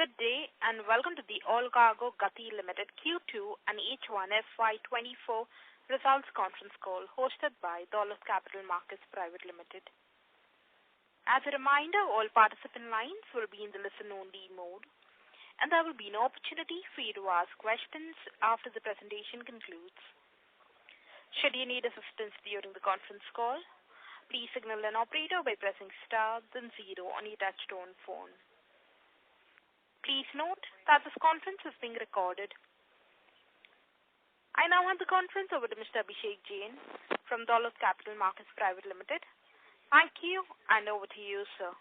Good day and welcome to the All Cargo GATI Limited Q2 and H1 FY2024 results conference call hosted by Dolat Capital Markets Private Limited. As a reminder, all participant lines will be in the listen-only mode and there will be no opportunity for you to ask questions after the presentation concludes. Should you need assistance during the conference call, please signal an operator by pressing star then 0 on your touch-tone phone. Please note that this conference is being recorded. I now hand the conference over to Mr. Abhishek Jain from Dolat Capital Markets Private Limited. Thank you and over to you, sir.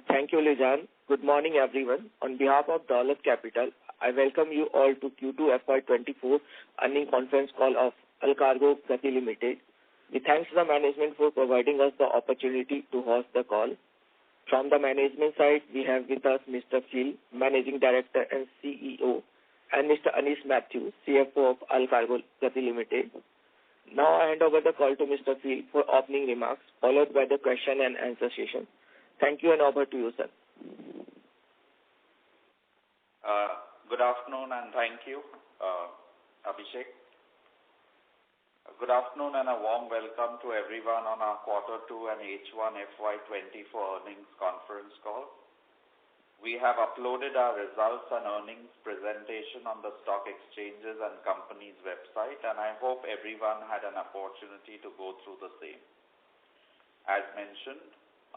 Thank you, Lizanne. Good morning, everyone. On behalf of Dolat Capital, I welcome you all to Q2 FY24 earnings conference call of All Cargo GATI Limited. We thank the management for providing us the opportunity to host the call. From the management side, we have with us Mr. Phil, Managing Director and CEO, and Mr. Anish Mathew, CFO of All Cargo GATI Limited. Now I hand over the call to Mr. Phil for opening remarks, followed by the question and answer session. Thank you and over to you, sir. Good afternoon and thank you, Abhishek. Good afternoon and a warm welcome to everyone on our Q2 and H1 FY24 earnings conference call. We have uploaded our results and earnings presentation on the stock exchanges and company's website, and I hope everyone had an opportunity to go through the same. As mentioned,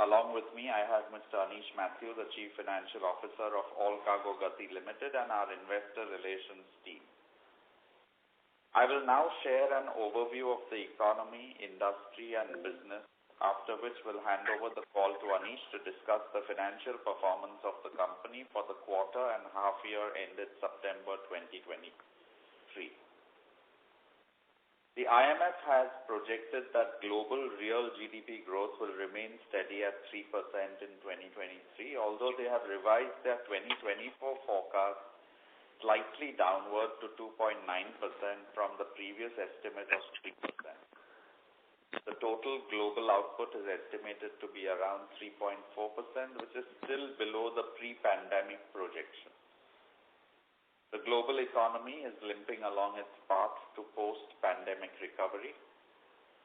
along with me, I have Mr. Anish Mathew, the Chief Financial Officer of All Cargo GATI Limited, and our investor relations team. I will now share an overview of the economy, industry and business, after which we'll hand over the call to Anish to discuss the financial performance of the company for the quarter and half year ended September 2023. The IMF has projected that global real GDP growth will remain steady at 3% in 2023, although they have revised their 2024 forecast slightly downward to 2.9% from the previous estimate of 3%. The total global output is estimated to be around 3.4%, which is still below the pre-pandemic projection. The global economy is limping along its path to post-pandemic recovery.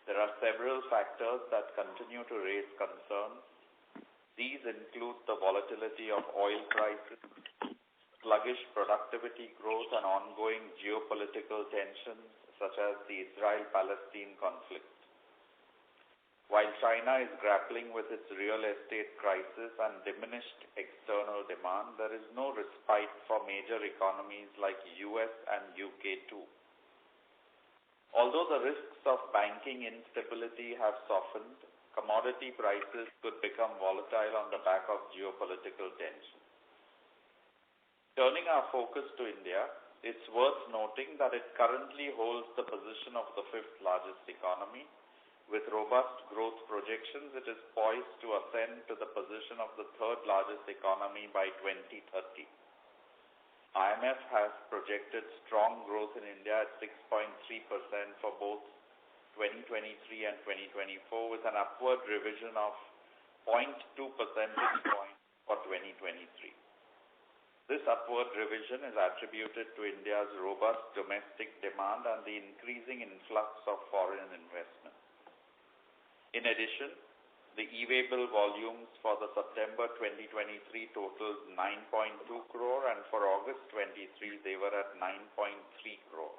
There are several factors that continue to raise concerns. These include the volatility of oil prices, sluggish productivity growth and ongoing geopolitical tensions such as the Israel-Palestine conflict. While China is grappling with its real estate crisis and diminished external demand, there is no respite for major economies like US and UK too. Although the risks of banking instability have softened, commodity prices could become volatile on the back of geopolitical tensions. Turning our focus to India, it's worth noting that it currently holds the position of the fifth largest economy. With robust growth projections, it is poised to ascend to the position of the third largest economy by 2030. IMF has projected strong growth in India at 6.3% for both 2023 and 2024, with an upward revision of 0.2 percentage points for 2023. This upward revision is attributed to India's robust domestic demand and the increasing influx of foreign investment. In addition, the e-way bill volumes for the September 2023 totaled 9.2 crore and for August 23 they were at 9.3 crore.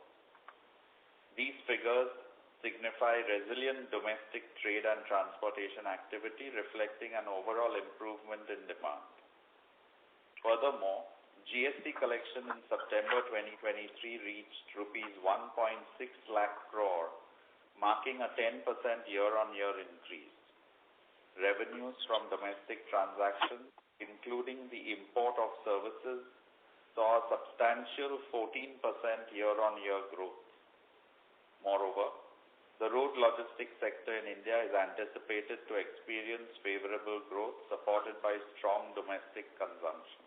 These figures signify resilient domestic trade and transportation activity, reflecting an overall improvement in demand. Furthermore, GST collection in September 2023 reached rupees 1.6 lakh crore, marking a 10% year-on-year increase. Revenues from domestic transactions, including the import of services, saw a substantial 14% year-on-year growth. Moreover, the road logistics sector in India is anticipated to experience favorable growth supported by strong domestic consumption.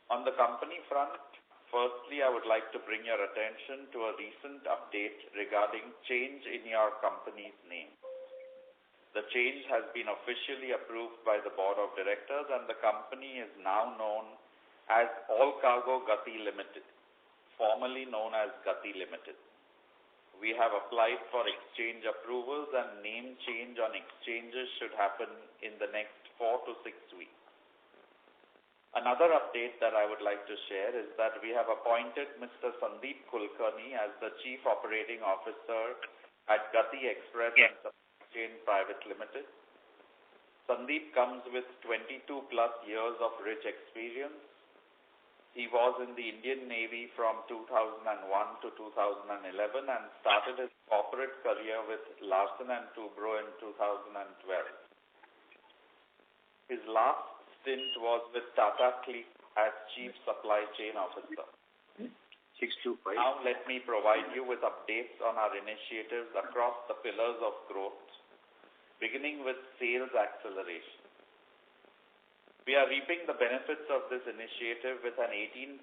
On the company front, firstly, I would like to bring your attention to a recent update regarding change in your company's name. The change has been officially approved by the Board of Directors and the company is now known as All Cargo GATI Limited, formerly known as GATI Limited. We have applied for exchange approvals and name change on exchanges should happen in the next 4 to 6 weeks. Another update that I would like to share is that we have appointed Mr. Sandeep Kulkarni as the Chief Operating Officer at GATI Express and Supply Chain Private Limited. Sandeep comes with 22 plus years of rich experience. He was in the Indian Navy from 2001 to 2011 and started his corporate career with Larsen & Toubro in 2012. His last stint was with Tata Click as Chief Supply Chain Officer. 625. Now let me provide you with updates on our initiatives across the pillars of growth, beginning with sales acceleration. We are reaping the benefits of this initiative with an 18%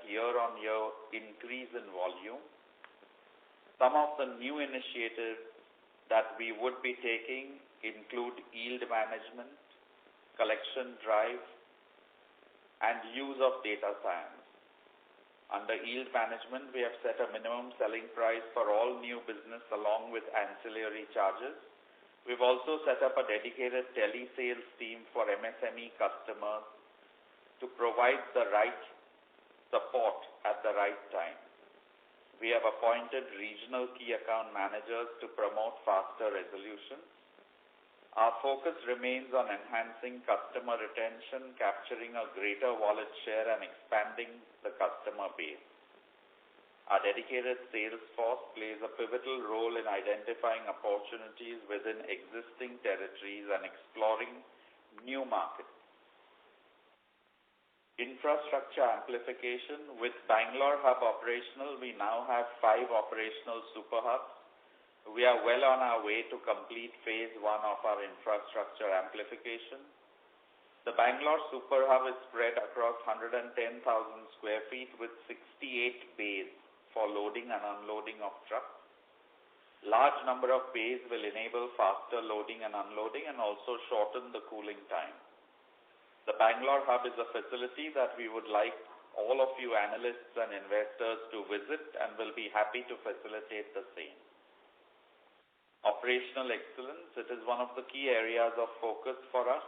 year-on-year increase in volume. Some of the new initiatives that we would be taking include yield management, collection drive, and use of data science. Under yield management, we have set a minimum selling price for all new business along with ancillary charges. We've also set up a dedicated tele-sales team for MSME customers to provide the right support at the right time. We have appointed regional key account managers to promote faster resolution. Our focus remains on enhancing customer retention, capturing a greater wallet share, and expanding the customer base. Our dedicated sales force plays a pivotal role in identifying opportunities within existing territories and exploring new markets. Infrastructure amplification. With Bangalore hub operational, we now have 5 operational super hubs. We are well on our way to complete phase 1 of our infrastructure amplification. The Bangalore Super Hub is spread across 110,000 square feet with 68 bays for loading and unloading of trucks. Large number of bays will enable faster loading and unloading and also shorten the cooling time. The Bangalore Hub is a facility that we would like all of you analysts and investors to visit and will be happy to facilitate the same. Operational excellence, it is one of the key areas of focus for us.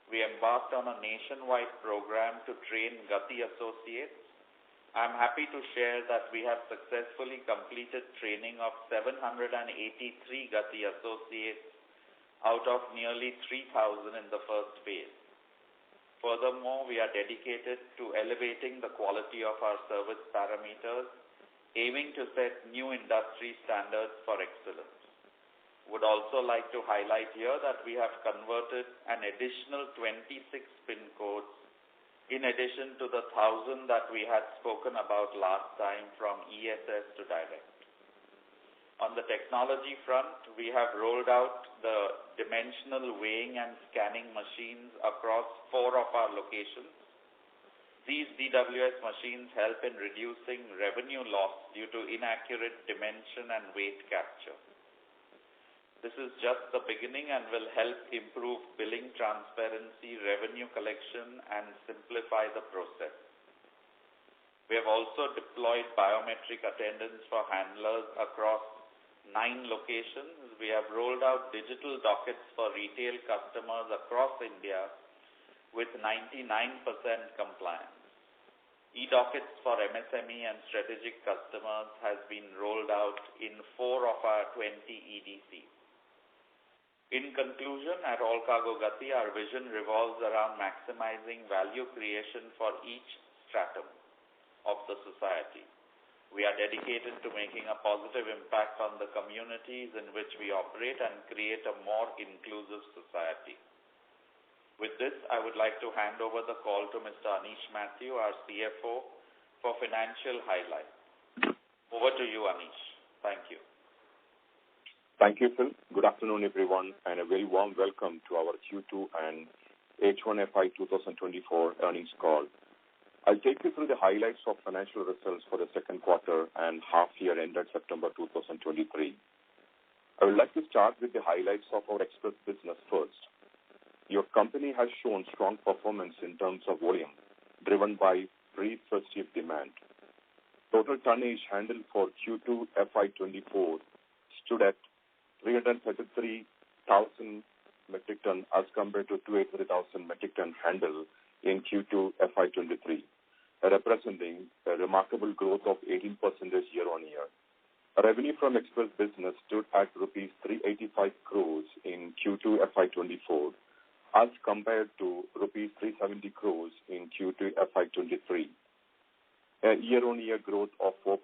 We embarked on a nationwide program to train GATI associates. I am happy to share that we have successfully completed training of 783 GATI associates out of nearly 3,000 in the first phase. Furthermore, we are dedicated to elevating the quality of our service parameters, aiming to set new industry standards for excellence. Would also like to highlight here that we have converted an additional 26 PIN codes in addition to the 1,000 that we had spoken about last time from ESS to direct. On the technology front, we have rolled out the dimensional weighing and scanning machines across 4 of our locations. These DWS machines help in reducing revenue loss due to inaccurate dimension and weight capture. This is just the beginning and will help improve billing transparency, revenue collection, and simplify the process. We have also deployed biometric attendance for handlers across 9 locations. We have rolled out digital dockets for retail customers across India with 99% compliance. E-dockets for MSME and strategic customers has been rolled out in 4 of our 20 EDCs. In conclusion, at All Cargo GATI, our vision revolves around maximizing value creation for each stratum of the society. We are dedicated to making a positive impact on the communities in which we operate and create a more inclusive society. With this, I would like to hand over the call to Mr. Anish Mathew, our CFO, for financial highlights. Over to you, Anish. Thank you. Thank you, Phil. Good afternoon, everyone, and a very warm welcome to our Q2 and H1 FY2024 earnings call. I'll take you through the highlights of financial results for the second quarter and half year ended September 2023. I would like to start with the highlights of our express business first. Your company has shown strong performance in terms of volume, driven by pre-festive demand. Total tonnage handled for Q2 FY24 stood at 333,000 metric ton as compared to 283,000 metric ton handled in Q2 FY23, representing a remarkable growth of 18% year-on-year. Revenue from express business stood at rupees 385 crores in Q2 FY24 as compared to rupees 370 crores in Q2 FY23, a year-on-year growth of 4%.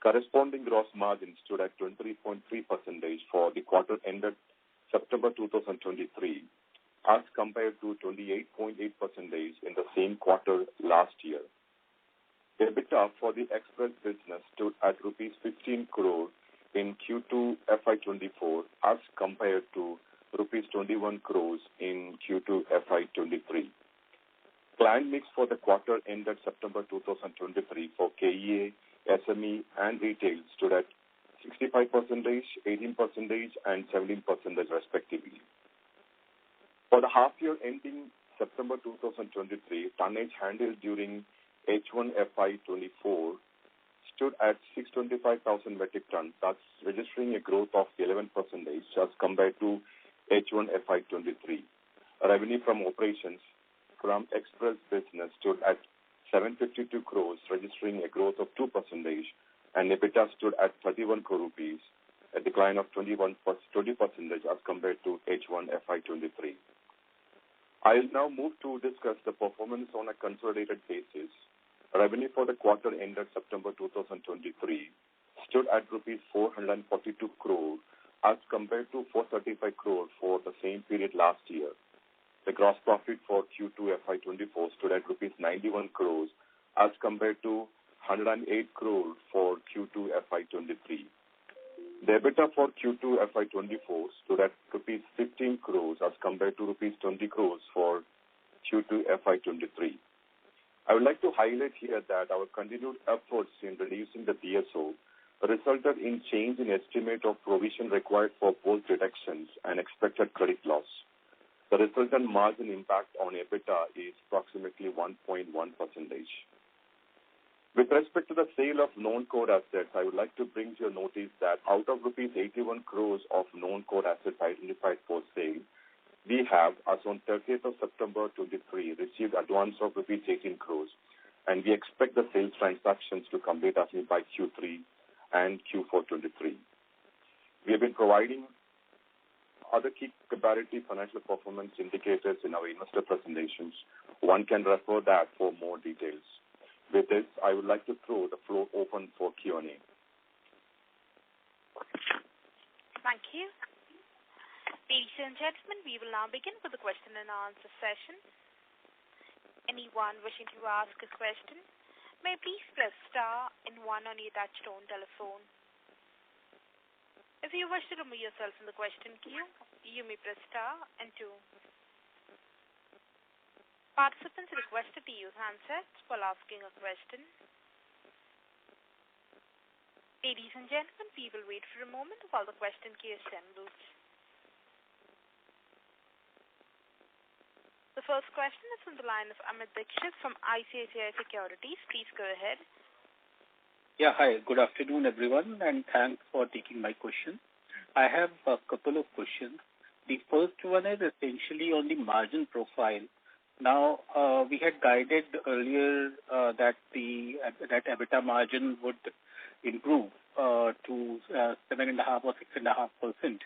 Corresponding gross margin stood at 23.3% for the quarter ended September 2023 as compared to 28.8% in the same quarter last year. EBITDA for the express business stood at rupees 15 crore in Q2 FY24 as compared to rupees 21 crores in Q2 FY23. Client mix for the quarter ended September 2023 for KEA, SME, and retail stood at 65%, 18%, and 17% respectively. For the half year ending September 2023, tonnage handled during H1 FY24 stood at 625,000 metric tons, thus registering a growth of 11% as compared to H1 FY23. Revenue from operations from express business stood at 752 crores, registering a growth of 2%, and EBITDA stood at 31 crore rupees, a decline of 20% as compared to H1 FY23. I will now move to discuss the performance on a consolidated basis. Revenue for the quarter ended September 2023 stood at rupees 442 crore as compared to 435 crore for the same period last year. The gross profit for Q2 FY24 stood at rupees 91 crores as compared to 108 crore for Q2 FY23. The EBITDA for Q2 FY24 stood at rupees 15 crores as compared to rupees 20 crores for Q2 FY23. I would like to highlight here that our continued efforts in reducing the DSO resulted in change in estimate of provision required for both deductions and expected credit loss. The resultant margin impact on EBITDA is approximately 1.1%. With respect to the sale of non-core assets, I would like to bring to your notice that out of rupees 81 crores of non-core assets identified for sale, we have, as on 30th of September 23, received advance of rupees 18 crores, and we expect the sales transactions to complete as by Q3 and Q4 23. We have been providing other key comparative financial performance indicators in our investor presentations. One can refer that for more details. With this, I would like to throw the floor open for Q&A. Thank you. Ladies and gentlemen, we will now begin with the question and answer session. Anyone wishing to ask a question may please press star and 1 on your touchtone telephone. If you wish to remove yourself from the question queue, you may press star and 2. Participants are requested to use handsets while asking a question. Ladies and gentlemen, we will wait for a moment while the question queue assembles. The first question is from the line of Amit Dixit from ICICI Securities. Please go ahead. Yeah, hi. Good afternoon, everyone, and thanks for taking my question. I have a couple of questions. The first one is essentially on the margin profile. Now, we had guided earlier that EBITDA margin would improve to 7.5 or 6.5%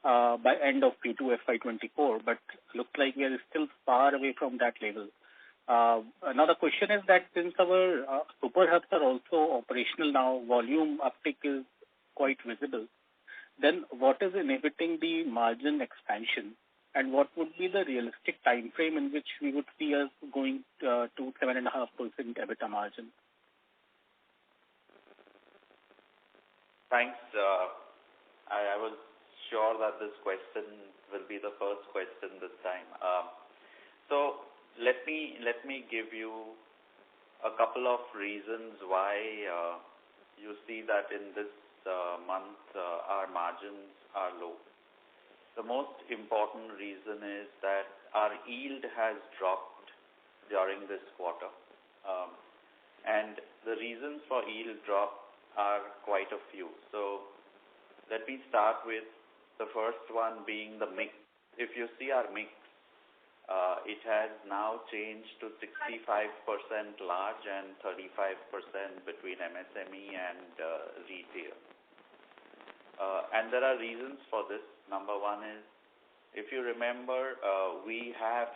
by end of Q2 FY24, but looks like we are still far away from that level. Another question is that since our super hubs are also operational now, volume uptick is quite visible, then what is inhibiting the margin expansion, and what would be the realistic time frame in which we would see us going to 7.5% EBITDA margin? Thanks. I was sure that this question will be the first question this time. So let me give you a couple of reasons why you see that in this month our margins are low. The most important reason is that our yield has dropped during this quarter. And the reasons for yield drop are quite a few. So let me start with the first one being the mix. If you see our mix, it has now changed to 65% large and 35% between MSME and retail. And there are reasons for this. Number one is, if you remember, we have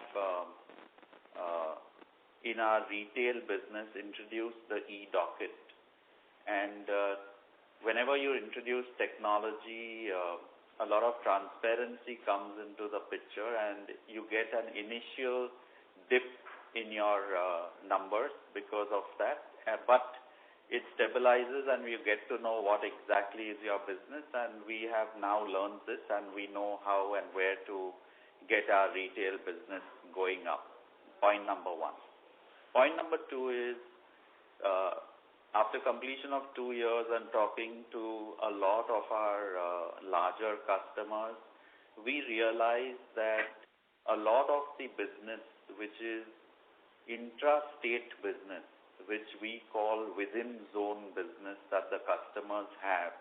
in our retail business introduced the e-docket. And whenever you introduce technology, a lot of transparency comes into the picture and you get an initial dip in your numbers because of that. But it stabilizes and you get to know what exactly is your business, and we have now learned this and we know how and where to get our retail business going up. Point number one. Point number two is, after completion of 2 years and talking to a lot of our larger customers, we realized that a lot of the business, which is intra-state business, which we call within zone business that the customers have,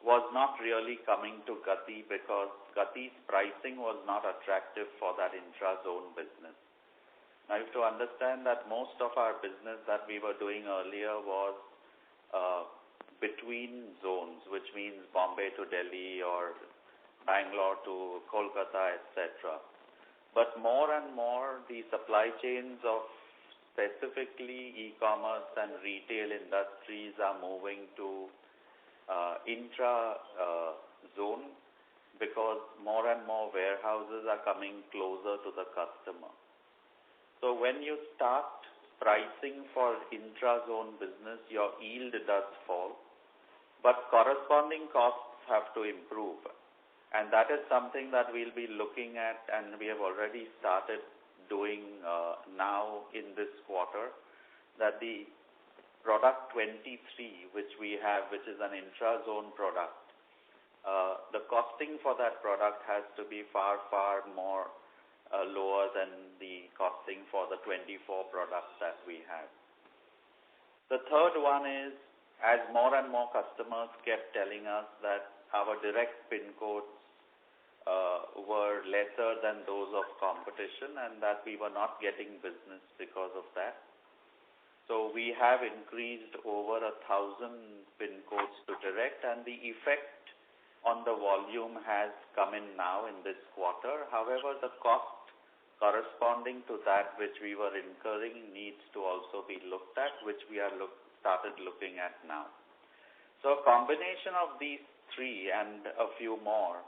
was not really coming to GATI because GATI's pricing was not attractive for that intra-zone business. Now, you have to understand that most of our business that we were doing earlier was between zones, which means Bombay to Delhi or Bangalore to Kolkata, etc. But more and more, the supply chains of specifically e-commerce and retail industries are moving to intra-zone because more and more warehouses are coming closer to the customer. So when you start pricing for intra-zone business, your yield does fall, but corresponding costs have to improve. And that is something that we'll be looking at, and we have already started doing now in this quarter, that the product 23, which we have, which is an intra-zone product, the costing for that product has to be far, far more lower than the costing for the 24 products that we have. The third one is, as more and more customers kept telling us that our direct PIN codes were lesser than those of competition and that we were not getting business because of that. So we have increased over 1,000 PIN codes to direct, and the effect on the volume has come in now in this quarter. However, the cost corresponding to that which we were incurring needs to also be looked at, which we are started looking at now. So a combination of these three and a few more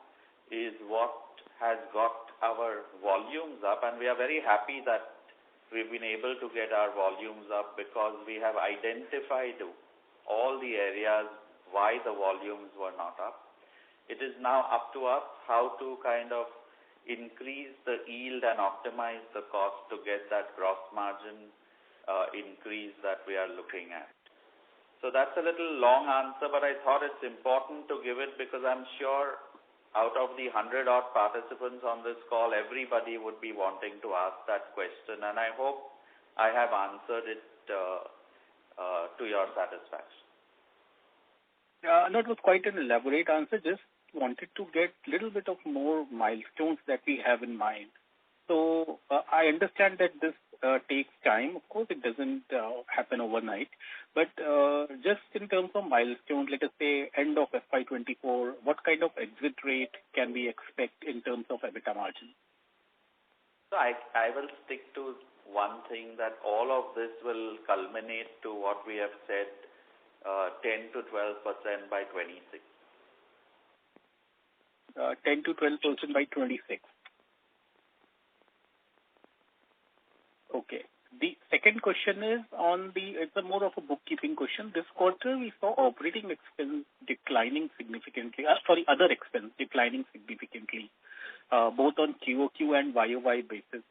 is what has got our volumes up, and we are very happy that we've been able to get our volumes up because we have identified all the areas why the volumes were not up. It is now up to us how to kind of increase the yield and optimize the cost to get that gross margin increase that we are looking at. So that's a little long answer, but I thought it's important to give it because I'm sure out of the 100-odd participants on this call, everybody would be wanting to ask that question, and I hope I have answered it to your satisfaction. That was quite an elaborate answer. Just wanted to get a little bit of more milestones that we have in mind. So I understand that this takes time. Of course, it doesn't happen overnight. But just in terms of milestones, let us say end of FY24, what kind of exit rate can we expect in terms of EBITDA margin? So I will stick to one thing, that all of this will culminate to what we have said, 10 to 12% by 26. 10 to 12% by 26. Okay. The second question is it's a more of a bookkeeping question. This quarter we saw operating expense declining significantly, other expense declining significantly, both on QOQ and YOY basis.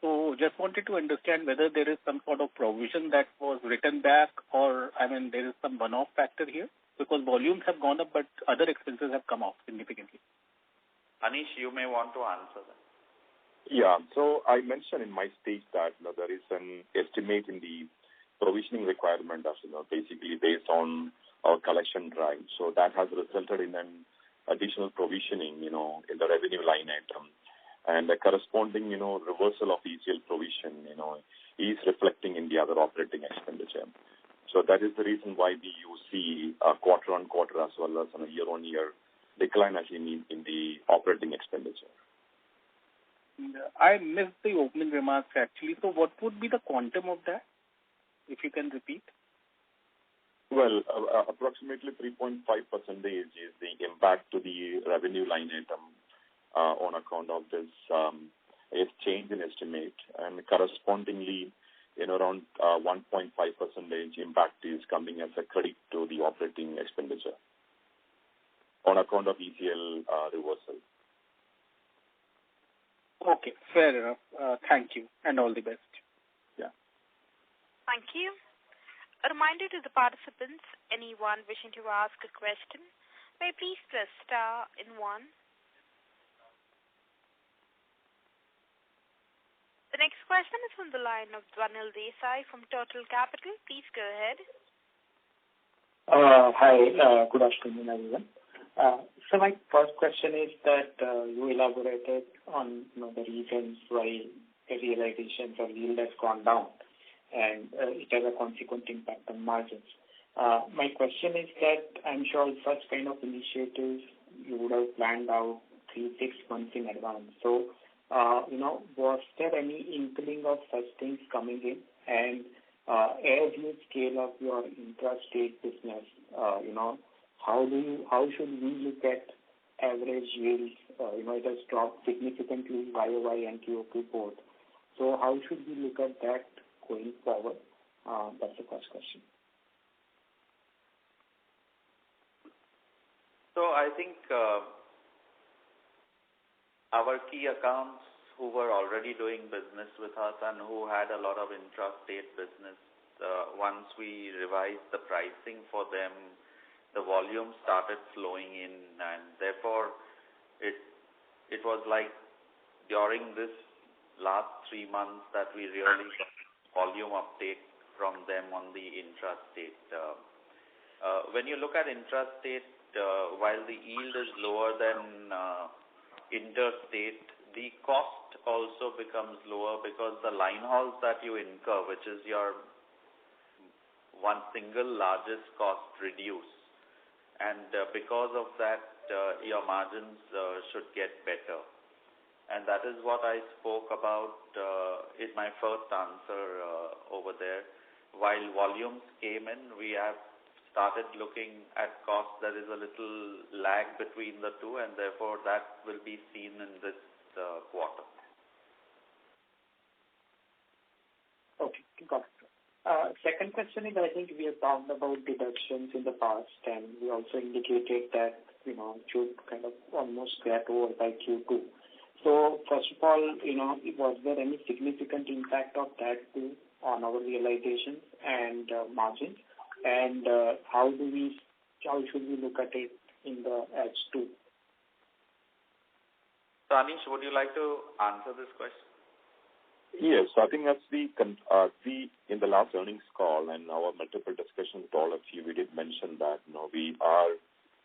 So So just wanted to understand whether there is some sort of provision that was written back or, there is some one-off factor here because volumes have gone up, but other expenses have come off significantly. Anish, you may want to answer that. Yeah, so I mentioned in my speech that there is an estimate in the provisioning requirement as basically based on our collection drive. So that has resulted in an additional provisioning, in the revenue line item. And the corresponding, reversal of ECL provision, is reflecting in the other operating expenditure. So that is the reason why you see a quarter-on-quarter as well as on a year-on-year decline actually in the operating expenditure. I missed the opening remarks actually. So what would be the quantum of that, if you can repeat? Well, approximately 3.5% is the impact to the revenue line item on account of this change in estimate, and correspondingly, around 1.5% impact is coming as a credit to the operating expenditure on account of ECL reversal. Okay, fair enough. Thank you, and all the best. Yeah. Thank you. A reminder to the participants, anyone wishing to ask a question, may please press star in 1. The next question is from the line of Dwanil Desai from Total Capital. Please go ahead. Hi, good afternoon, everyone. So my first question is that you elaborated on the reasons why the realizations or yield has gone down, and it has a consequent impact on margins. My question is that I'm sure such kind of initiatives you would have planned out 3-6 months in advance. So, was there any inkling of such things coming in? And as you scale up your intrastate business, how should we look at average yields? It has dropped significantly YOY and QOQ both. So how should we look at that going forward? That's the first question. So I think our key accounts who were already doing business with us and who had a lot of intrastate business, once we revised the pricing for them, the volume started flowing in, and therefore it was like during this last 3 months that we really got volume uptake from them on the intrastate. When you look at intrastate, while the yield is lower than interstate, the cost also becomes lower because the line hauls that you incur, which is your one single largest cost, reduce. And because of that, your margins should get better. And that is what I spoke about in my first answer over there. While volumes came in, we have started looking at costs. There is a little lag between the two, and therefore that will be seen in this quarter. Okay, got it. Second question is, I think we have talked about deductions in the past, and we also indicated that, it should kind of almost get over by Q2. So, first of all, was there any significant impact of that too on our realizations and margins? And how should we look at it in the H2? So, Anish, would you like to answer this question? Yes, I think as we in the last earnings call and our multiple discussions with all of you, we did mention that we are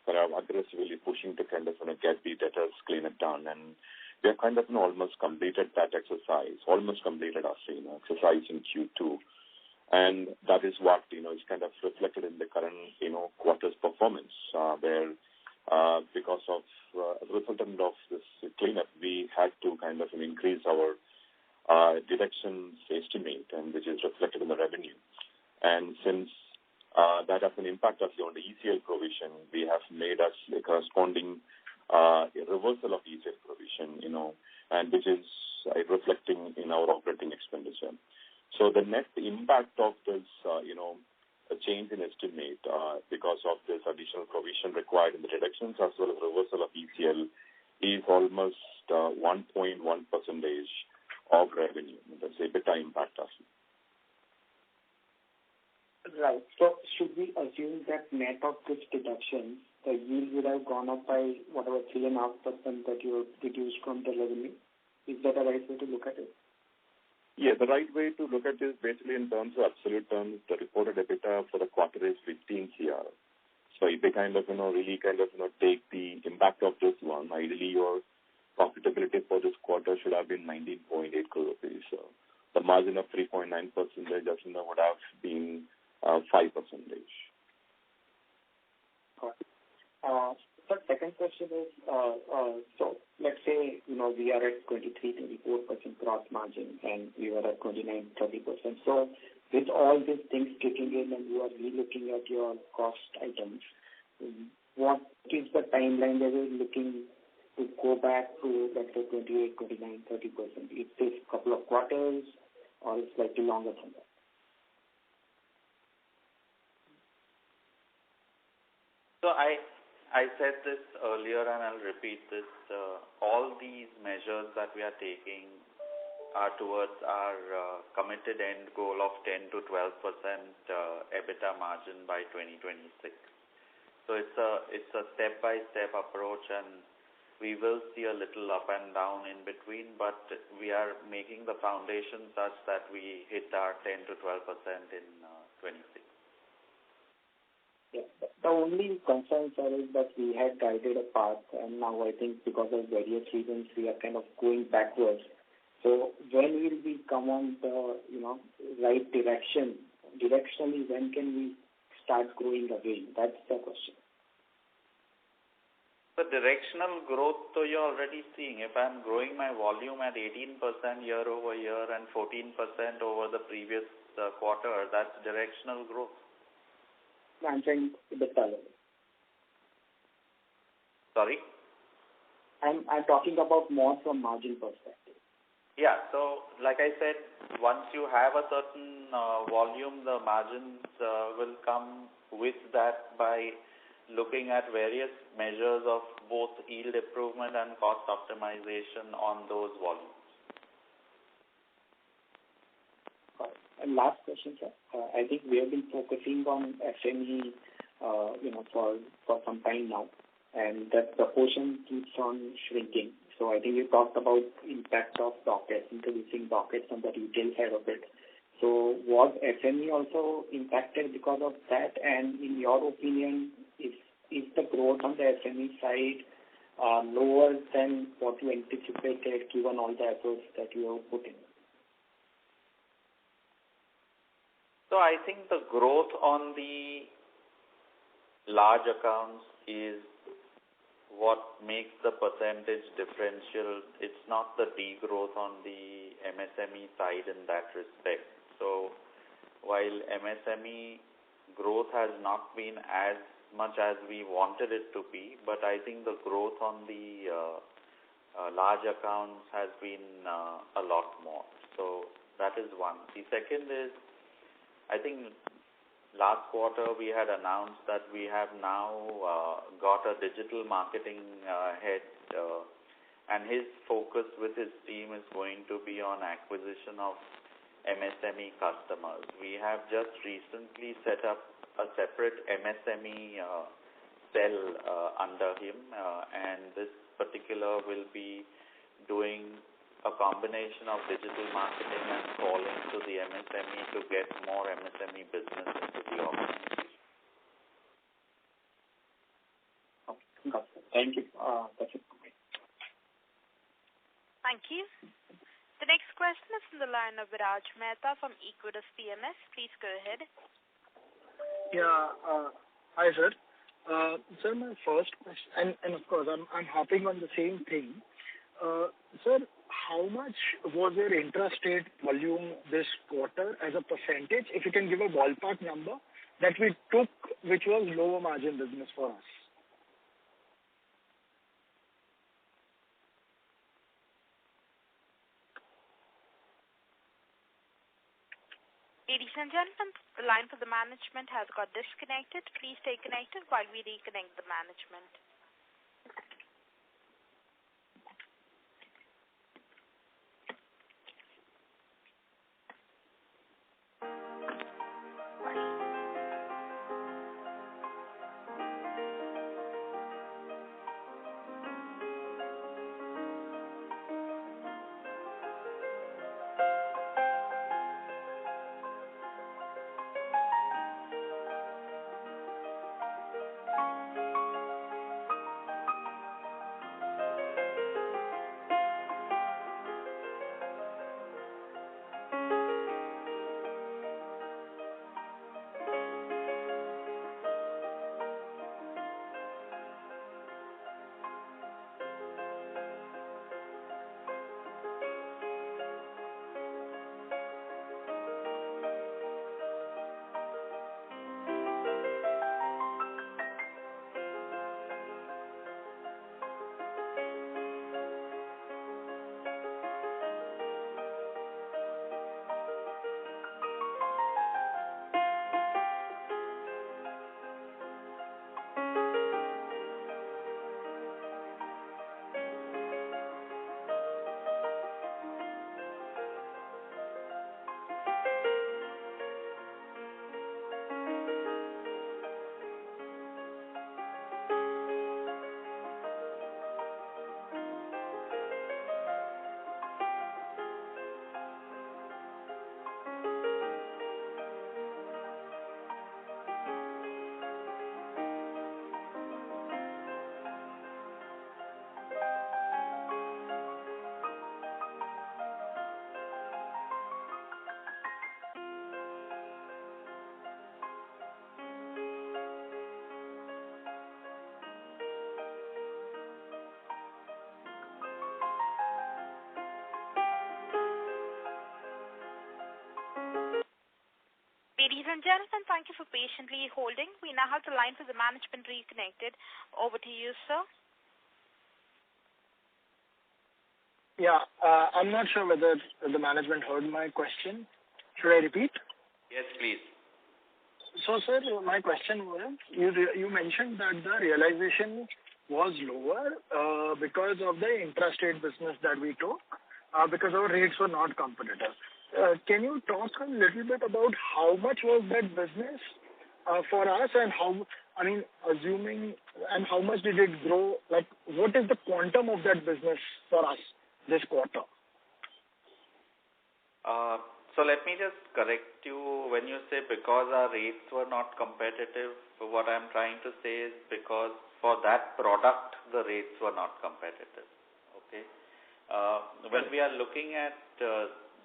kind of aggressively pushing to kind of get the debtors clean it down, and we have kind of almost completed that exercise, exercise in Q2, and that is what is kind of reflected in the current quarter's performance, where because of as a resultant of this cleanup, we had to kind of increase our deductions estimate, and which is reflected in the revenue. And since that has an impact on the ECL provision, we have made us a corresponding reversal of ECL provision, and which is reflecting in our operating expenditure. So the net impact of this, a change in estimate because of this additional provision required in the deductions as well as reversal of ECL is almost 1.1% of revenue. That's EBITDA impact as well. Right. So should we assume that net of this deduction, the yield would have gone up by whatever 3.5% that you reduced from the revenue? Is that the right way to look at it? Yeah, the right way to look at this basically in terms of absolute terms, the reported EBITDA for the quarter is 15 CR. So if they really take the impact of this one, ideally your profitability for this quarter should have been 19.8 crore rupees. So the margin of 3.9% would have been 5%. The second question is, so let's say, we are at 23-24% gross margin and we were at 29-30%. So with all these things kicking in and you are relooking at your cost items, what is the timeline that you're looking to go back to, let's say, 28, 29, 30%? Is this a couple of quarters or is slightly longer than that? So I said this earlier and I'll repeat this. All these measures that we are taking are towards our committed end goal of 10 to 12% EBITDA margin by 2026. So it's a step-by-step approach, and we will see a little up and down in between, but we are making the foundation such that we hit our 10 to 12% in 26. Yeah. The only concern, sir, is that we had guided a path, and now I think because of various reasons we are kind of going backwards. So when will we come on the right direction? Directionally, when can we start growing again? That's the question. The directional growth, so you're already seeing. If I'm growing my volume at 18% year over year and 14% over the previous quarter, that's directional growth. I'm saying EBITDA level. Sorry? I'm talking about more from margin perspective. Yeah, so like I said, once you have a certain volume, the margins will come with that by looking at various measures of both yield improvement and cost optimization on those volumes. And last question, sir. I think we have been focusing on SME, for some time now, and that proportion keeps on shrinking. So I think you talked about impact of dockets, introducing dockets on the retail side of it. So was SME also impacted because of that? And in your opinion, is the growth on the SME side lower than what you anticipated given all the efforts that you have put in? So I think the growth on the large accounts is what makes the percentage differential. It's not the degrowth on the MSME side in that respect. So while MSME growth has not been as much as we wanted it to be, but I think the growth on the large accounts has been a lot more. So that is one. The second is, I think last quarter we had announced that we have now got a digital marketing head, and his focus with his team is going to be on acquisition of MSME customers. We have just recently set up a separate MSME cell under him, and this particular will be doing a combination of digital marketing and calling to the MSME to get more MSME business into the organization. Okay, got it. Thank you. That's it. Thank you. The next question is from the line of Viraj Mehta from Equidus PMS. Please go ahead. Yeah. Hi, sir. Sir, my first question, and of course, I'm hopping on the same thing. Sir, how much was your intrastate volume this quarter as a percentage? If you can give a ballpark number that we took, which was lower margin business for us. Ladies and gentlemen, the line for the management has got disconnected. Please stay connected while we reconnect the management. Ladies and gentlemen, thank you for patiently holding. We now have the line for the management reconnected. Over to you, sir. Yeah, I'm not sure whether the management heard my question. Should I repeat? Yes, please. So, sir, my question was, you mentioned that the realization was lower because of the intrastate business that we took, because our rates were not competitive. Can you talk a little bit about how much was that business for us, and assuming, and how much did it grow? Like, what is the quantum of that business for us this quarter? So let me just correct you. When you say because our rates were not competitive, what I'm trying to say is because for that product, the rates were not competitive. Okay. When we are looking at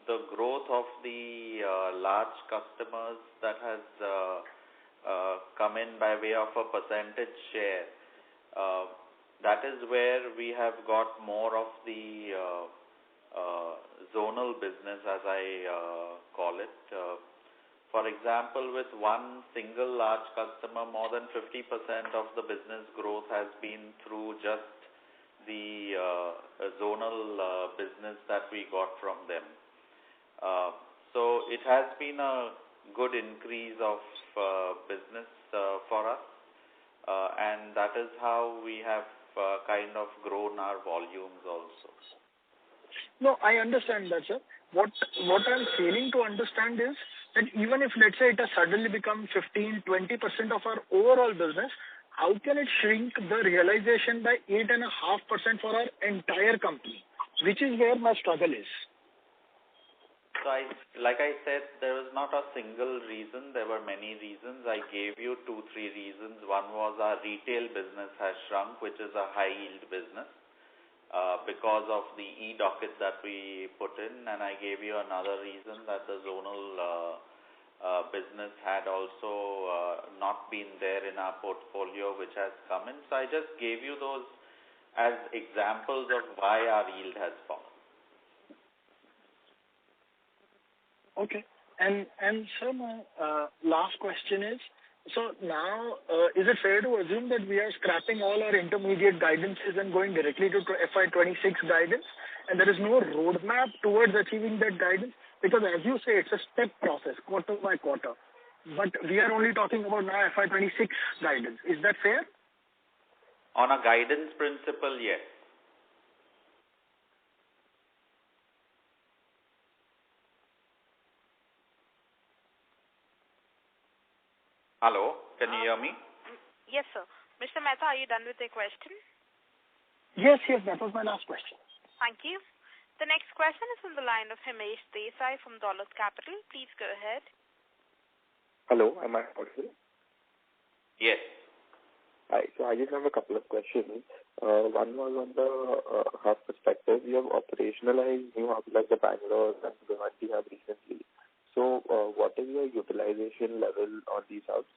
the growth of the large customers that has come in by way of a percentage share, that is where we have got more of the zonal business, as I call it. For example, with one single large customer, more than 50% of the business growth has been through just the zonal business that we got from them. So it has been a good increase of business for us, and that is how we have kind of grown our volumes also. No, I understand that, sir. What I'm failing to understand is that even if, let's say, it has suddenly become 15-20% of our overall business, how can it shrink the realization by 8.5% for our entire company, which is where my struggle is? So like I said, there was not a single reason. There were many reasons. I gave you 2-3 reasons. One was our retail business has shrunk, which is a high-yield business, because of the e-docket that we put in. And I gave you another reason that the zonal business had also not been there in our portfolio, which has come in. So I just gave you those as examples of why our yield has fallen. Okay. And sir, my last question is, so now, is it fair to assume that we are scrapping all our intermediate guidances and going directly to FY26 guidance, and there is no roadmap towards achieving that guidance? Because as you say, it's a step process, quarter by quarter. But we are only talking about now FY26 guidance. Is that fair? On a guidance principle, yes. Hello, can you hear me? Yes, sir. Mr. Mehta, are you done with the question? Yes, that was my last question. Thank you. The next question is from the line of Himesh Desai from Dolat Capital. Please go ahead. Hello, am I audible? Yes. Hi, so I just have a couple of questions. One was on the hub perspective. You have operationalized new hubs like the Bangalore and GATI hub recently. So what is your utilization level on these hubs?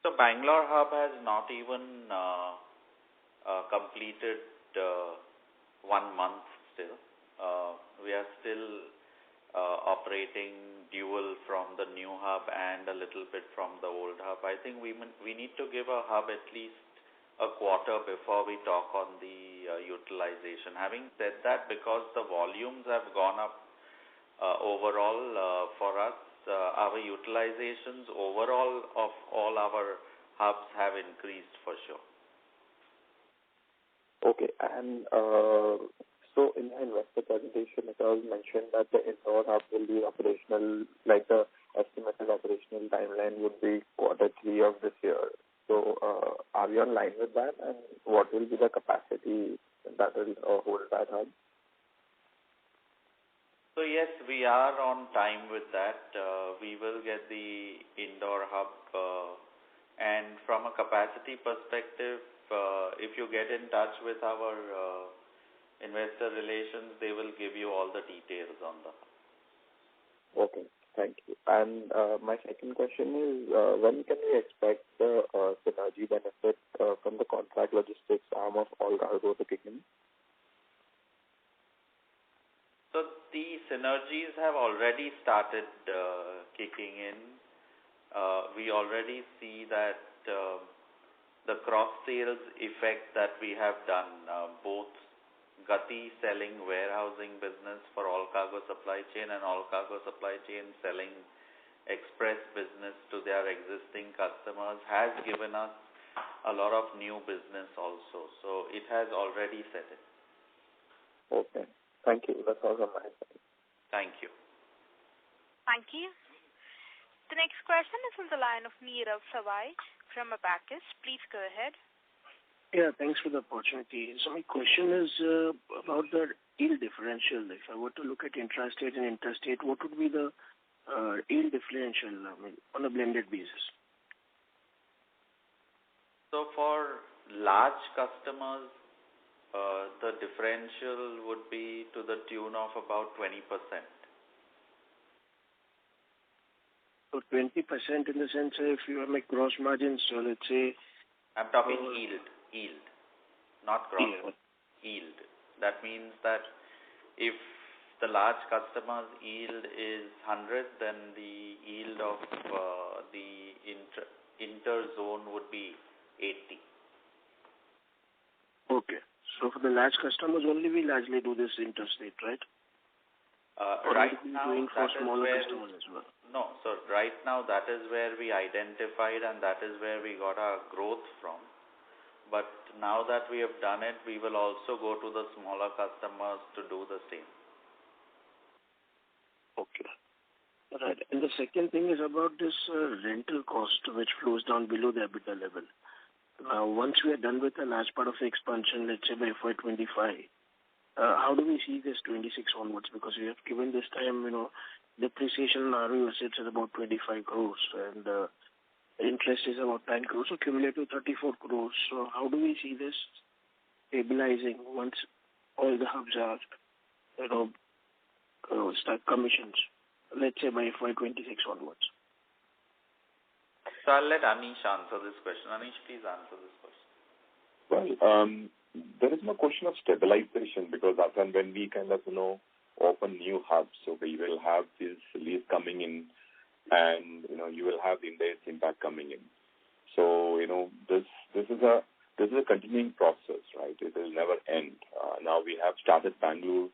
So Bangalore hub has not even completed 1 month still. We are still operating dual from the new hub and a little bit from the old hub. I think we need to give a hub at least a quarter before we talk on the utilization. Having said that, because the volumes have gone up overall for us, our utilizations overall of all our hubs have increased for sure. Okay, and so in the investor presentation, it was mentioned that the Indore hub will be operational, like the estimated operational timeline would be Q3 of this year. So are we on line with that, and what will be the capacity that will hold that hub? So yes, we are on time with that. We will get the Indore hub, and from a capacity perspective, if you get in touch with our investor relations, they will give you all the details on the hub. Okay, thank you. And my second question is, when can we expect the synergy benefit from the contract logistics arm of All Cargo to kick in? So the synergies have already started kicking in. We already see that the cross-sales effect that we have done, both GATI selling warehousing business for all cargo supply chain and all cargo supply chain selling express business to their existing customers, has given us a lot of new business also. So it has already set in. Okay. Thank you. That's all from my side. Thank you. Thank you. The next question is on the line of Nirav Savai from Abacus. Please go ahead. Yeah, thanks for the opportunity. So my question is about the yield differential. If I were to look at intrastate and interstate, what would be the yield differential, on a blended basis? So for large customers, the differential would be to the tune of about 20%. So 20% in the sense if you have gross margins, so let's say... I'm talking yield, not gross. Yield. That means that if the large customer's yield is 100, then the yield of the inter-zone would be 80. Okay. So for the large customers only, we largely do this interstate, right? Right now, doing for that smaller is where, customers as well. No, so right now that is where we identified and that is where we got our growth from. But now that we have done it, we will also go to the smaller customers to do the same. Okay. Right. And the second thing is about this rental cost which flows down below the EBITDA level. Now, once we are done with a large part of the expansion, let's say by FY25, how do we see this 26 onwards? Because we have given this time, depreciation on ROU assets is about 25 crores and interest is about 9 crores, so cumulative 34 crores. So how do we see this stabilizing once all the hubs are, start commissions, let's say by FY26 onwards? So I'll let Anish answer this question. Anish, please answer this question. Well, there is no question of stabilization because often when we open new hubs, so we will have this lease coming in and, you will have the index impact coming in. So, this is a continuing process, right? It will never end. Now we have started Bangalore.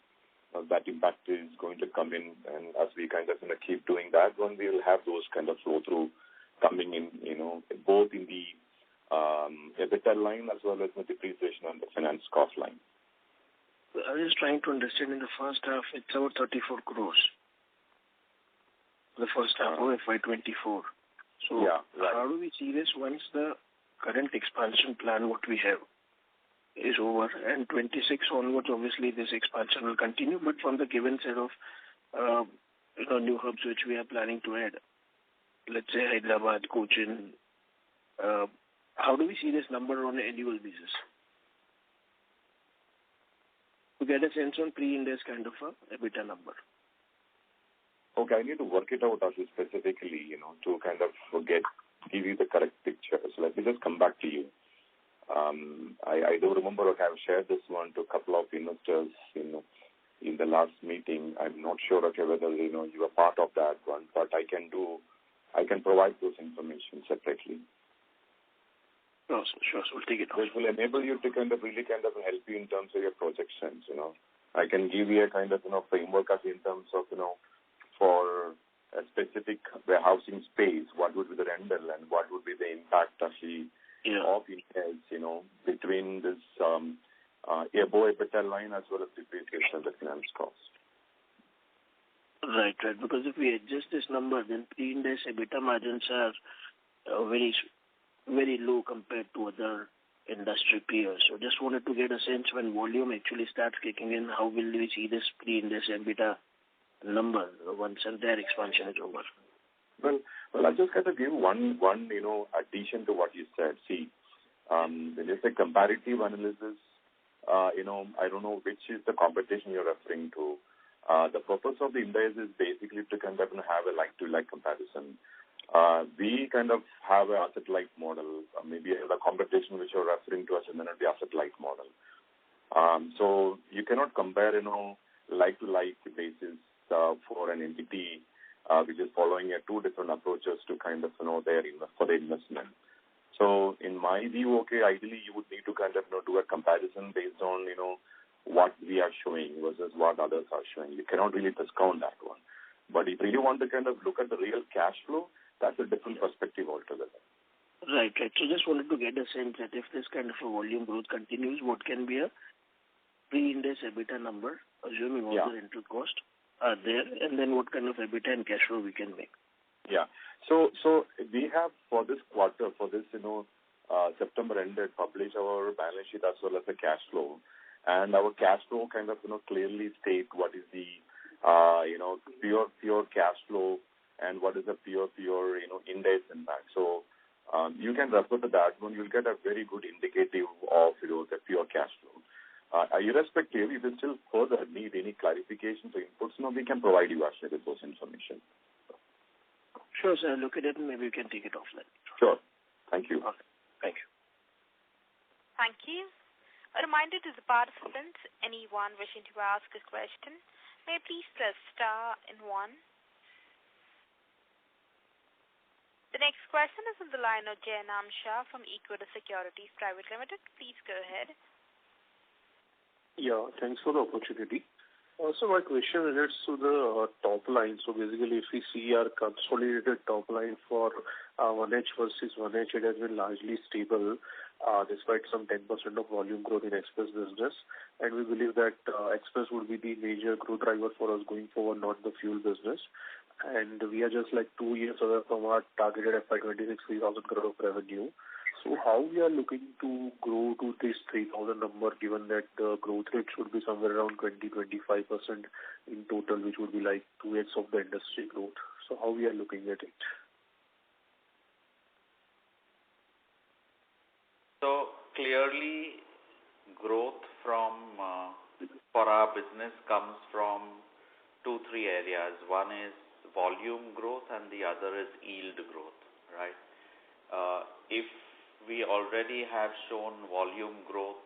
That impact is going to come in, and as we keep doing that one, we will have those flow through coming in, both in the EBITDA line as well as the depreciation on the finance cost line. I was trying to understand in the first half, it's about 34 crores. The first half of FY24. So yeah, right. How do we see this once the current expansion plan, what we have, is over, and 26 onwards, obviously this expansion will continue, but from the given set of new hubs which we are planning to add, let's say Hyderabad, Cochin, how do we see this number on an annual basis? To get a sense on pre-index a EBITDA number. Okay, I need to work it out also specifically, to give you the correct picture. So let me just come back to you. I do remember I have shared this one to a couple of investors, in the last meeting. I'm not sure, whether, you are part of that one, but I can provide those information separately. No, sure, so we'll take it. Which will enable you to really help you in terms of your projections, I can give you a framework in terms of, for a specific warehousing space, what would be the rental and what would be the impact actually of interest, between this above EBITDA line as well as depreciation of the finance cost. Right. Because if we adjust this number, then pre-index EBITDA margins are very, very low compared to other industry peers. So just wanted to get a sense when volume actually starts kicking in, how will we see this pre-index EBITDA number once entire expansion is over? Well, I'll just give one addition to what you said. See, when you say comparative analysis, I don't know which is the competition you're referring to. The purpose of the index is basically to have a like-to-like comparison. We have an asset-light model, maybe the competition which you're referring to as the asset-light model. So you cannot compare, like-to-like basis for an entity which is following two different approaches to kind of, for their investment. So in my view, ideally you would need to kind of do a comparison based on, what we are showing versus what others are showing. You cannot really discount that one. But if you really want to kind of look at the real cash flow, that's a different perspective altogether. Right. So just wanted to get a sense that if this kind of a volume growth continues, what can be a pre-Ind AS EBITDA number, assuming all the rental costs are there, and then what kind of EBITDA and cash flow we can make? Yeah. So we have for this quarter, for this, September ended, published our balance sheet as well as the cash flow. And our cash flow kind of, clearly state what is the, pure cash flow and what is the pure, Ind AS impact. So you can refer to that one. You'll get a very good indicative of, the pure cash flow. Irrespective, if you still further need any clarifications or inputs, we can provide you actually with those information. Sure, sir. Look at it and maybe we can take it offline. Sure. Thank you. Okay. Thank you. Thank you. A reminder to the participants, anyone wishing to ask a question, may please press star and 1. The next question is on the line of Jainam Shah from Equirus Securities Private Limited. Please go ahead. Yeah, thanks for the opportunity. So my question relates to the top line. So basically, if we see our consolidated top line for 1H versus 1H, it has been largely stable despite some 10% of volume growth in express business. And we believe that express would be the major growth driver for us going forward, not the fuel business. And we are just like 2 years away from our targeted FY2026 3,000 crore of revenue. So how we are looking to grow to this 3,000 number, given that the growth rate should be somewhere around 20-25% in total, which would be like 2x of the industry growth. So how we are looking at it? So clearly, growth from for our business comes from 2-3 areas. One is volume growth and the other is yield growth, right? If we already have shown volume growth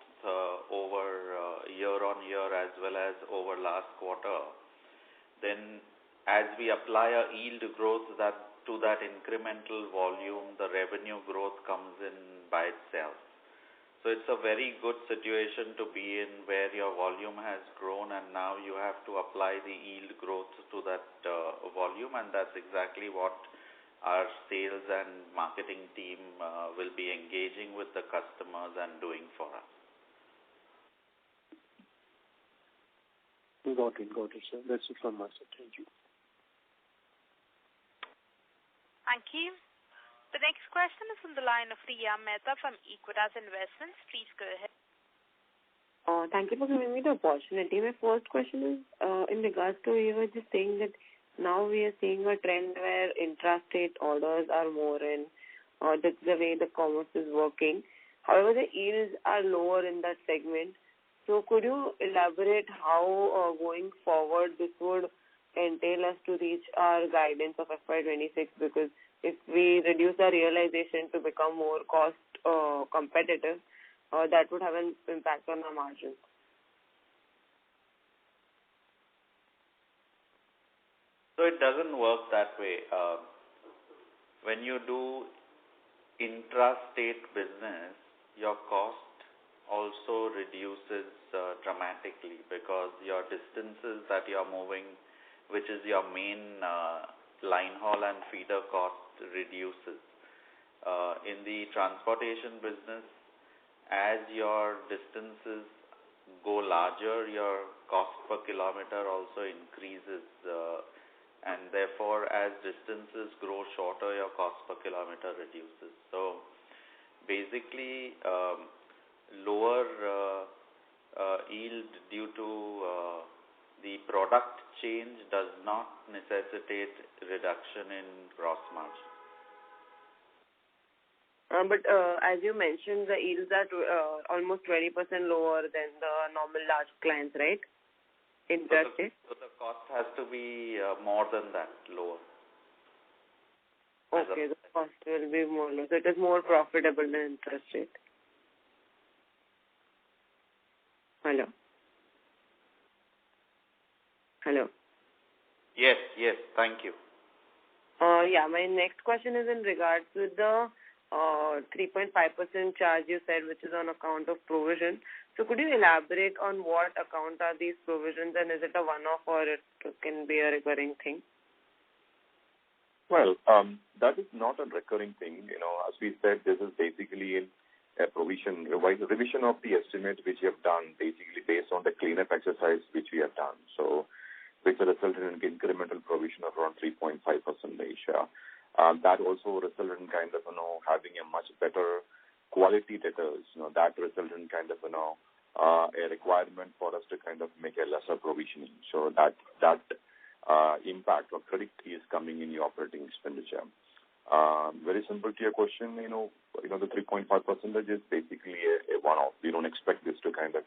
over year on year as well as over last quarter, then as we apply a yield growth to that incremental volume, the revenue growth comes in by itself. So it's a very good situation to be in where your volume has grown and now you have to apply the yield growth to that volume, and that's exactly what our sales and marketing team will be engaging with the customers and doing for us. Got it, sir. That's it from my side. Thank you. Thank you. The next question is from the line of Riya Mehta from Equitas Investments. Please go ahead. Thank you for giving me the opportunity. My first question is in regards to, you were just saying that now we are seeing a trend where intrastate orders are more in, that's the way the commerce is working. However, the yields are lower in that segment. So could you elaborate how going forward this would entail us to reach our guidance of FY26? Because if we reduce our realization to become more cost competitive, that would have an impact on our margins. So it doesn't work that way. When you do intrastate business, your cost also reduces dramatically because your distances that you're moving, which is your main line haul and feeder cost, reduces. In the transportation business, as your distances go larger, your cost per kilometer also increases. And therefore, as distances grow shorter, your cost per kilometer reduces. So basically, lower yield due to the product change does not necessitate reduction in gross margin. But as you mentioned, the yields are almost 20% lower than the normal large clients, right? Intrastate. So the cost has to be more than that, lower. Okay, the cost will be more low. So it is more profitable than intrastate. Hello? Hello. Yes. Thank you. Yeah, my next question is in regards with the 3.5% charge you said, which is on account of provision. So could you elaborate on what account are these provisions, and is it a one-off or it can be a recurring thing? Well, that is not a recurring thing. As we said, this is basically a revision of the estimate which we have done, basically based on the cleanup exercise which we have done. So, which resulted in an incremental provision of around 3.5%. That also resulted in kind of, having a much better quality debtors. That resulted in kind of, a requirement for us to kind of make a lesser provisioning. So that impact or credit is coming in the operating expenditure. Very simple to your question, the 3.5% is basically a one-off. We don't expect this to kind of,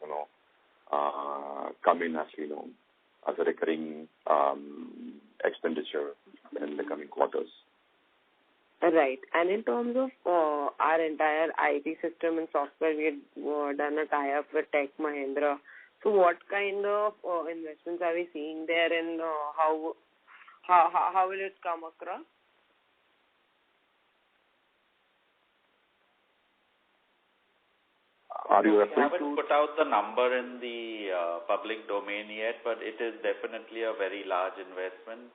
come in as, as a recurring expenditure in the coming quarters. Right. And in terms of our entire IT system and software, we had done a tie-up with Tech Mahindra. So what kind of investments are we seeing there, and how will it come across? We haven't put out the number in the public domain yet, but it is definitely a very large investment.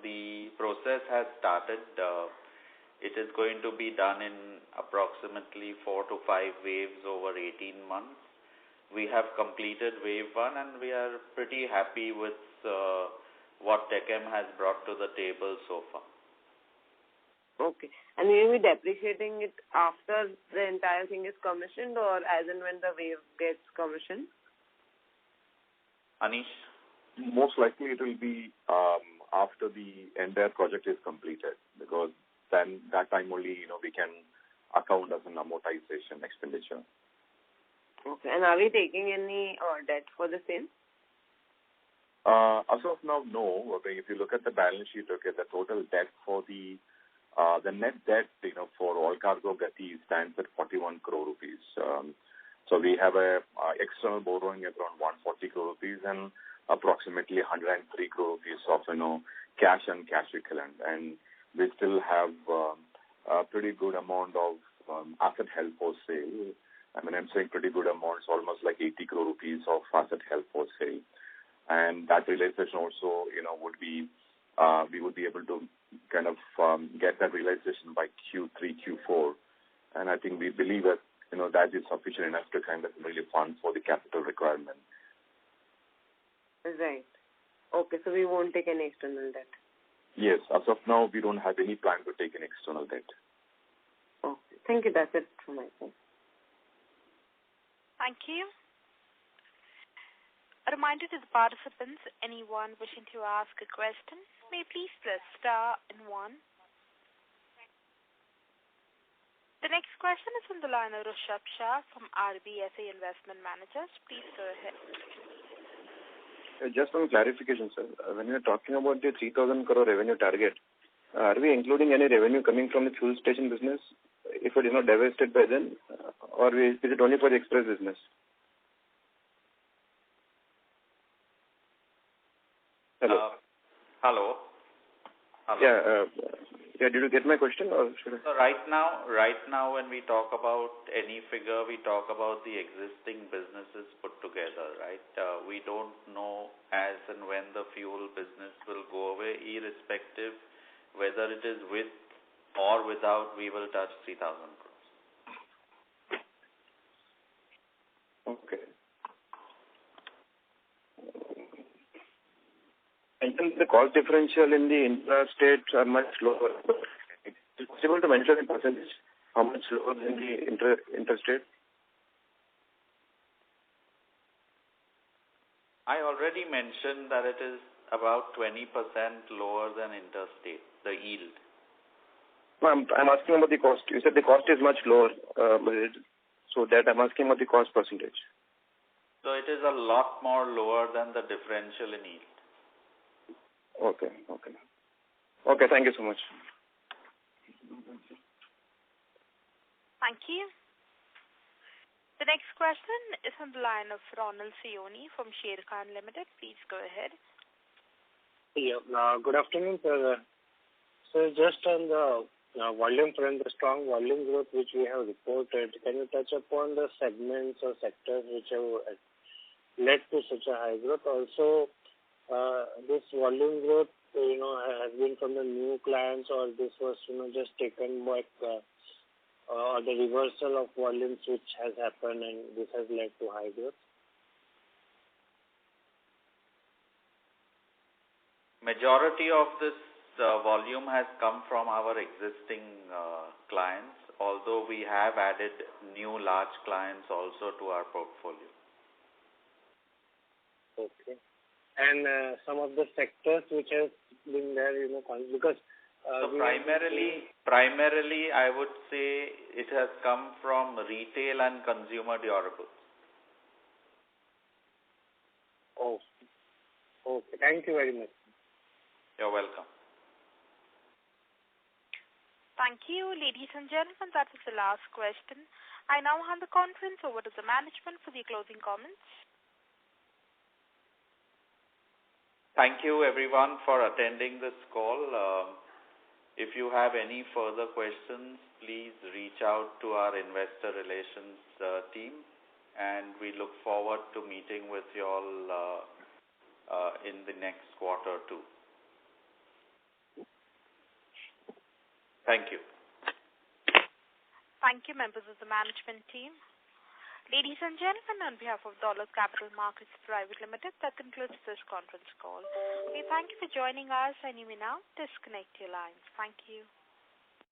The process has started. It is going to be done in approximately 4 to 5 waves over 18 months. We have completed wave 1, and we are pretty happy with what TechM has brought to the table so far. Okay. And we will be depreciating it after the entire thing is commissioned, or as and when the wave gets commissioned? Anish? Most likely it will be after the entire project is completed, because then that time only, we can account as an amortization expenditure. Okay. And are we taking any debt for the same? As of now, no. Okay, if you look at the balance sheet, the total debt for the net debt, for All Cargo GATI stands at 41 crore rupees. So we have a external borrowing at around 140 crore rupees and approximately 103 crore rupees of, cash and cash equivalent. And we still have a pretty good amount of asset held for sale. I mean, I'm saying pretty good amounts, almost like 80 crore rupees of asset held for sale. And that realization also, would be, we would be able to kind of get that realization by Q3, Q4. And I think we believe that, that is sufficient enough to kind of really fund for the capital requirement. Right. Okay, so we won't take any external debt. Yes, as of now, we don't have any plan to take an external debt. Okay, thank you. That's it from my side. Thank you. A reminder to the participants, anyone wishing to ask a question, may please press star and 1. The next question is from the line of Rishabh Shah from RBSA Investment Managers. Please go ahead. Just one clarification, sir. When you are talking about the 3,000 crore revenue target, are we including any revenue coming from the fuel station business if it is not divested by then, or is it only for the express business? Hello. Hello. Yeah. Did you get my question, or should I? So right now, when we talk about any figure, we talk about the existing businesses put together, right? We don't know as and when the fuel business will go away, irrespective whether it is with or without, we will touch 3,000 crores. Okay. And the cost differential in the intrastate are much lower. Is it possible to mention in percentage how much lower than the interstate? I already mentioned that it is about 20% lower than interstate, the yield. No, I'm asking about the cost. You said the cost is much lower, so that I'm asking about the cost percentage. So it is a lot more lower than the differential in yield. Okay, thank you so much. Thank you. The next question is on the line of Ronald Sioni from Sharekhan Limited. Please go ahead. Yeah. Good afternoon, sir. So just on the volume front, the strong volume growth which we have reported, can you touch upon the segments or sectors which have led to such a high growth? Also, this volume growth, has been from the new clients, or this was, just taken back, or the reversal of volumes which has happened and this has led to high growth? Majority of this volume has come from our existing clients, although we have added new large clients also to our portfolio. Okay. And some of the sectors which have been there, because... so primarily, I would say it has come from retail and consumer durables. Oh, okay. Thank you very much. You're welcome. Thank you, ladies and gentlemen. That was the last question. I now hand the conference over to the management for the closing comments. Thank you, everyone, for attending this call. If you have any further questions, please reach out to our investor relations team, and we look forward to meeting with you all in the next quarter too. Thank you. Thank you, members of the management team. Ladies and gentlemen, on behalf of Dolat Capital Markets Private Limited, that concludes this conference call. We thank you for joining us, and you may now disconnect your lines. Thank you.